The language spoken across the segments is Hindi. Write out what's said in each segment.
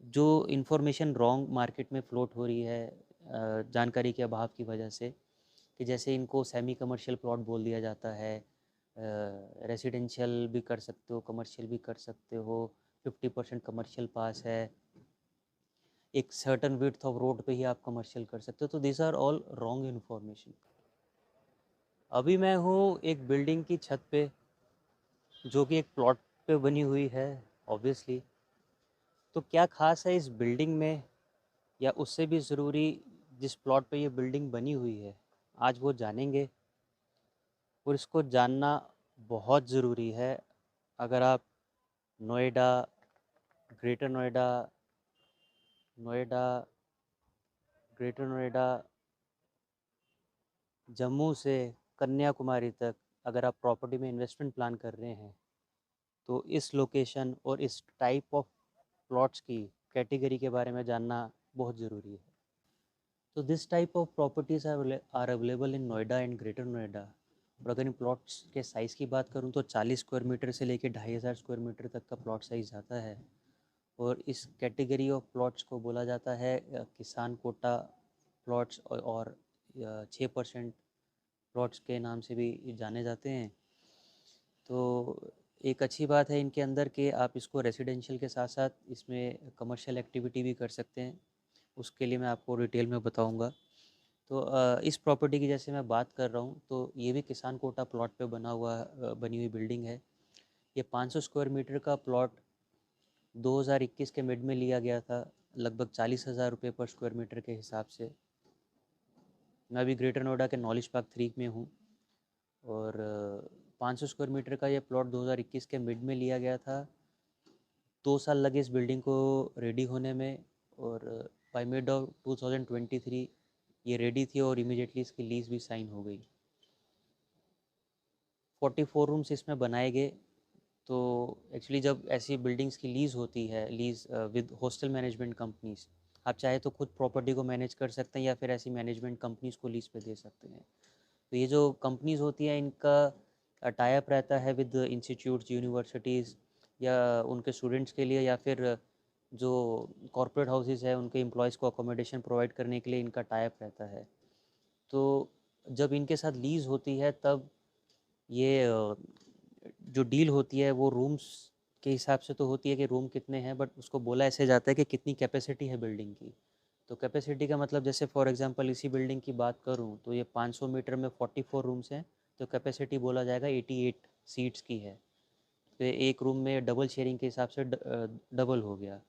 जो इन्फॉर्मेशन रॉन्ग मार्केट में फ्लोट हो रही है जानकारी के अभाव की वजह से, कि जैसे इनको सेमी कमर्शियल प्लॉट बोल दिया जाता है, रेसिडेंशियल भी कर सकते हो, कमर्शियल भी कर सकते हो, 50% कमर्शियल पास है, एक सर्टन विड्थ ऑफ रोड पे ही आप कमर्शियल कर सकते हो। तो this are all wrong information. अभी मैं हूँ एक बिल्डिंग की छत पे, जो कि एक प्लॉट पे बनी हुई है ऑब्वियसली। तो क्या खास है इस बिल्डिंग में, या उससे भी ज़रूरी जिस प्लॉट पे ये बिल्डिंग बनी हुई है, आज वो जानेंगे। और इसको जानना बहुत ज़रूरी है अगर आप नोएडा, ग्रेटर नोएडा, नोएडा, ग्रेटर नोएडा, जम्मू से कन्याकुमारी तक अगर आप प्रॉपर्टी में इन्वेस्टमेंट प्लान कर रहे हैं, तो इस लोकेशन और इस टाइप ऑफ प्लॉट्स की कैटेगरी के बारे में जानना बहुत ज़रूरी है। तो this type of properties are available in Noida and greater Noida. और अगर इन प्लॉट्स के साइज़ की बात करूं तो 40 स्क्वायर मीटर से लेकर 2500 स्क्वायर मीटर तक का प्लॉट साइज़ आता है। और इस कैटेगरी ऑफ प्लॉट्स को बोला जाता है किसान कोटा प्लॉट्स, और 6% प्लॉट्स के नाम से भी जाने जाते हैं। तो एक अच्छी बात है इनके अंदर कि आप इसको रेसिडेंशियल के साथ साथ इसमें कमर्शियल एक्टिविटी भी कर सकते हैं। उसके लिए मैं आपको डिटेल में बताऊंगा। तो इस प्रॉपर्टी की जैसे मैं बात कर रहा हूँ, तो ये भी किसान कोटा प्लॉट पे बनी हुई बिल्डिंग है। ये 500 स्क्वायर मीटर का प्लॉट 2021 के मिड में लिया गया था, लगभग 40,000 रुपये पर स्क्वायर मीटर के हिसाब से। मैं अभी ग्रेटर नोएडा के नॉलेज पार्क 3 में हूँ। और 500 स्क्वायर मीटर का ये प्लॉट 2021 के मिड में लिया गया था। 2 साल लगे इस बिल्डिंग को रेडी होने में। और बाय मिड ऑफ 2023 ये रेडी थी और इमीडिएटली इसकी लीज़ भी साइन हो गई। 44 रूम्स इसमें बनाए गए। तो एक्चुअली जब ऐसी बिल्डिंग्स की लीज़ होती है, lease with hostel management companies, आप चाहे तो खुद प्रॉपर्टी को मैनेज कर सकते हैं या फिर ऐसी मैनेजमेंट कंपनीज को लीज़ पे दे सकते हैं। तो ये जो कंपनीज होती हैं, इनका टाई अप रहता है विद इंस्टीट्यूट्स, यूनिवर्सिटीज़, या उनके स्टूडेंट्स के लिए, या फिर जो कॉरपोरेट हाउसेस है उनके एम्प्लॉयज़ को अकोमोडेशन प्रोवाइड करने के लिए इनका टाई अप रहता है। तो जब इनके साथ लीज़ होती है, तब ये जो डील होती है वो रूम्स के हिसाब से तो होती है कि रूम कितने हैं, बट उसको बोला ऐसे जाता है कि कितनी कैपेसिटी है बिल्डिंग की। तो कैपेसिटी का मतलब, जैसे फॉर एग्जांपल इसी बिल्डिंग की बात करूं तो ये 500 मीटर में 44 रूम्स हैं। तो कैपेसिटी बोला जाएगा 88 सीट्स की है। तो एक रूम में डबल शेयरिंग के हिसाब से डबल हो गया।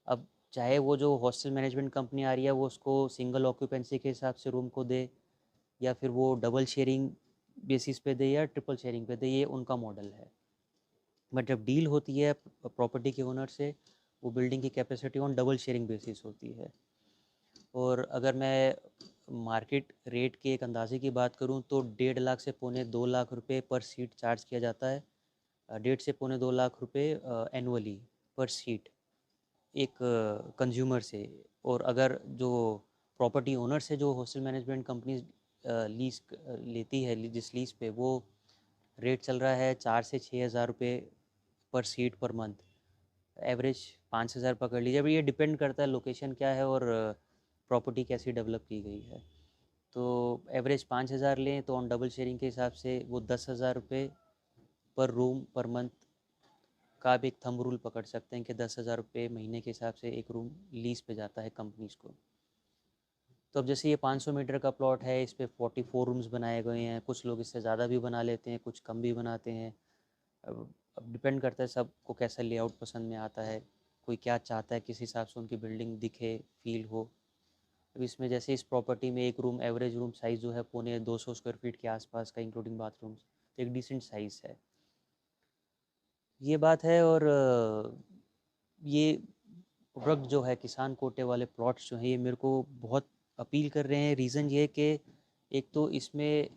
अब चाहे वो जो हॉस्टल मैनेजमेंट कंपनी आ रही है वो उसको सिंगल ऑक्यूपेंसी के हिसाब से रूम को दे, या फिर वो डबल शेयरिंग बेसिस पे दे या ट्रिपल शेयरिंग पे दे, ये उनका मॉडल है। बट जब डील होती है प्रॉपर्टी के ओनर से, वो बिल्डिंग की capacity on double sharing basis होती है। और अगर मैं मार्केट रेट के एक अंदाजे की बात करूं तो 1.5 लाख से पौने 2 लाख रुपए पर सीट चार्ज किया जाता है। 1.5 से पौने 2 लाख रुपए एनुअली पर सीट एक कंज्यूमर से। और अगर जो प्रॉपर्टी ओनर से जो हॉस्टल मैनेजमेंट कंपनी लीज लेती है, जिस लीज पे वो रेट चल रहा है 4 से 6 हज़ार रुपये पर सीट पर मंथ। एवरेज 5 हज़ार पकड़ लीजिए। अभी ये डिपेंड करता है लोकेशन क्या है और प्रॉपर्टी कैसी डेवलप की गई है। तो एवरेज 5 हज़ार लें तो ऑन डबल शेयरिंग के हिसाब से वो 10 हज़ार रुपये पर रूम पर मंथ का आप एक थंब रूल पकड़ सकते हैं कि 10 हज़ार रुपये महीने के हिसाब से एक रूम लीज पे जाता है कंपनीज को। तो अब जैसे ये 500 मीटर का प्लॉट है, इस पे 44 रूम्स बनाए गए हैं। कुछ लोग इससे ज़्यादा भी बना लेते हैं, कुछ कम भी बनाते हैं। अब डिपेंड करता है सबको कैसा लेआउट पसंद में आता है, कोई क्या चाहता है, किस हिसाब से उनकी बिल्डिंग दिखे, फील हो। अब इसमें जैसे इस प्रॉपर्टी में एक रूम, एवरेज रूम साइज़ जो है पौने 200 स्क्वायर फीट के आसपास का, इंक्लूडिंग बाथरूम्स। तो एक डिसेंट साइज़ है, ये बात है। और ये प्रोडक्ट जो है, किसान कोटे वाले प्लॉट्स जो हैं, ये मेरे को बहुत अपील कर रहे हैं। रीज़न ये है कि एक तो इसमें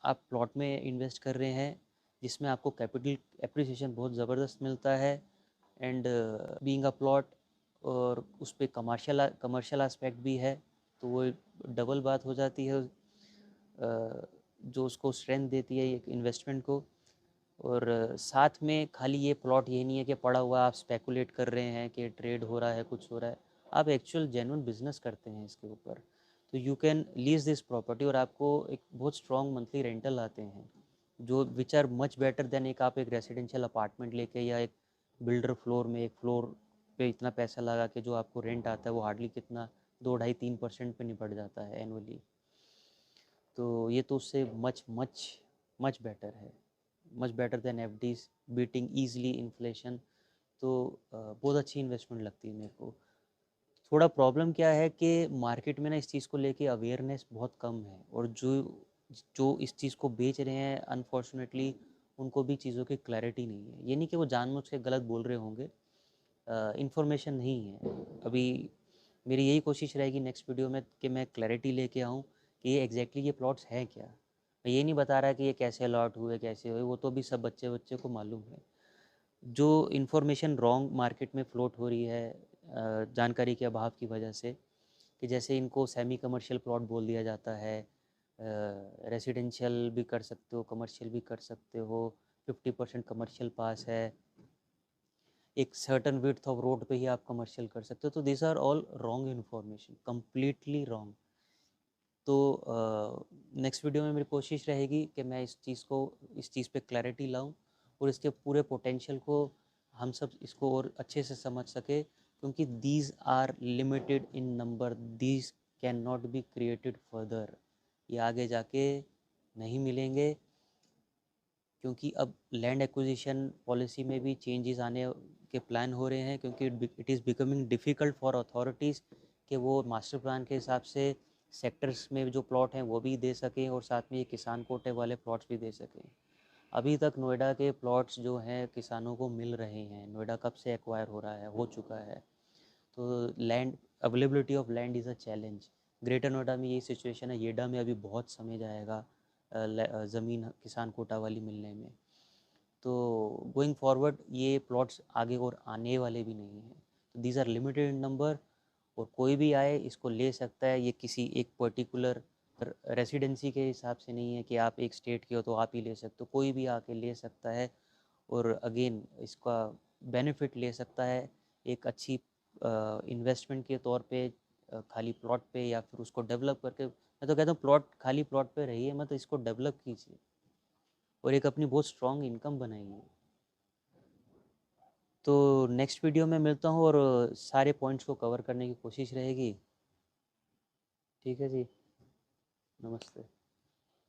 आप प्लॉट में इन्वेस्ट कर रहे हैं जिसमें आपको कैपिटल एप्रिसिएशन बहुत ज़बरदस्त मिलता है, एंड बीइंग अ प्लॉट, और उस पर कमर्शियल एस्पेक्ट भी है। तो वो डबल बात हो जाती है जो उसको स्ट्रेंथ देती है एक इन्वेस्टमेंट को। और साथ में खाली ये प्लॉट ये नहीं है कि पड़ा हुआ आप स्पेकुलेट कर रहे हैं कि ट्रेड हो रहा है, कुछ हो रहा है, आप एक्चुअल जेन्युइन बिजनेस करते हैं इसके ऊपर, तो you can lease this property और आपको एक बहुत स्ट्रॉन्ग मंथली रेंटल आते हैं जो which are much better than एक आप एक रेसिडेंशियल अपार्टमेंट लेके या एक बिल्डर फ्लोर में एक फ्लोर पे इतना पैसा लगा के जो आपको रेंट आता है वो हार्डली कितना 2-2.5-3% पे निपट जाता है एनुअली। तो ये तो उससे मच मच मच बेटर है, much better then FDs, beating easily inflation. तो बहुत अच्छी इन्वेस्टमेंट लगती है मेरे को। थोड़ा प्रॉब्लम क्या है कि मार्केट में ना इस चीज़ को लेके अवेयरनेस बहुत कम है, और जो जो इस चीज़ को बेच रहे हैं अनफॉर्चुनेटली उनको भी चीज़ों की क्लैरिटी नहीं है। ये नहीं कि वो जानबूझ के गलत बोल रहे होंगे, इन्फॉर्मेशन नहीं है अभी। मेरी यही कोशिश रहेगी नेक्स्ट वीडियो में कि मैं क्लैरिटी लेके आऊँ कि ये एग्जैक्टली ये प्लॉट्स हैं क्या। मैं ये नहीं बता रहा कि ये कैसे अलॉट हुए कैसे हुए, वो तो भी सब बच्चे बच्चे को मालूम है। जो इन्फॉर्मेशन रॉन्ग मार्केट में फ्लोट हो रही है जानकारी के अभाव की वजह से, कि जैसे इनको सेमी कमर्शियल प्लॉट बोल दिया जाता है, रेसिडेंशियल भी कर सकते हो, कमर्शियल भी कर सकते हो, 50% कमर्शियल पास है, एक सर्टन विड्थ ऑफ रोड पे ही आप कमर्शियल कर सकते हो। तो this are all wrong information, completely wrong. तो नेक्स्ट वीडियो में मेरी कोशिश रहेगी कि मैं इस चीज़ पे क्लैरिटी लाऊं और इसके पूरे पोटेंशियल को हम सब इसको और अच्छे से समझ सके, क्योंकि these are limited in number, these can not be created further. ये आगे जाके नहीं मिलेंगे, क्योंकि अब लैंड एक्विजिशन पॉलिसी में भी चेंजेस आने के प्लान हो रहे हैं, क्योंकि it is becoming difficult for authorities कि वो मास्टर प्लान के हिसाब से सेक्टर्स में जो प्लॉट हैं वो भी दे सकें और साथ में ये किसान कोटे वाले प्लॉट्स भी दे सकें। अभी तक नोएडा के प्लॉट्स जो हैं किसानों को मिल रहे हैं, नोएडा कब से एक्वायर हो रहा है, हो चुका है। तो land availability of land is a challenge. Greater Noida में यही सिचुएशन है, येडा में अभी बहुत समय जाएगा ज़मीन किसान कोटा वाली मिलने में। तो गोइंग फॉरवर्ड ये प्लॉट्स आगे और आने वाले भी नहीं हैं। तो these are limited in number, और कोई भी आए इसको ले सकता है। ये किसी एक पर्टिकुलर रेसिडेंसी के हिसाब से नहीं है कि आप एक स्टेट के हो तो आप ही ले सकते हो, कोई भी आके ले सकता है। और अगेन इसका बेनिफिट ले सकता है एक अच्छी इन्वेस्टमेंट के तौर पे, खाली प्लॉट पे, या फिर उसको डेवलप करके। मैं तो कहता हूँ प्लॉट खाली प्लॉट पे रहिए मत, इसको डेवलप कीजिए और एक अपनी बहुत स्ट्रॉन्ग इनकम बनाइए। तो नेक्स्ट वीडियो में मिलता हूँ और सारे पॉइंट्स को कवर करने की कोशिश रहेगी। ठीक है जी, नमस्ते।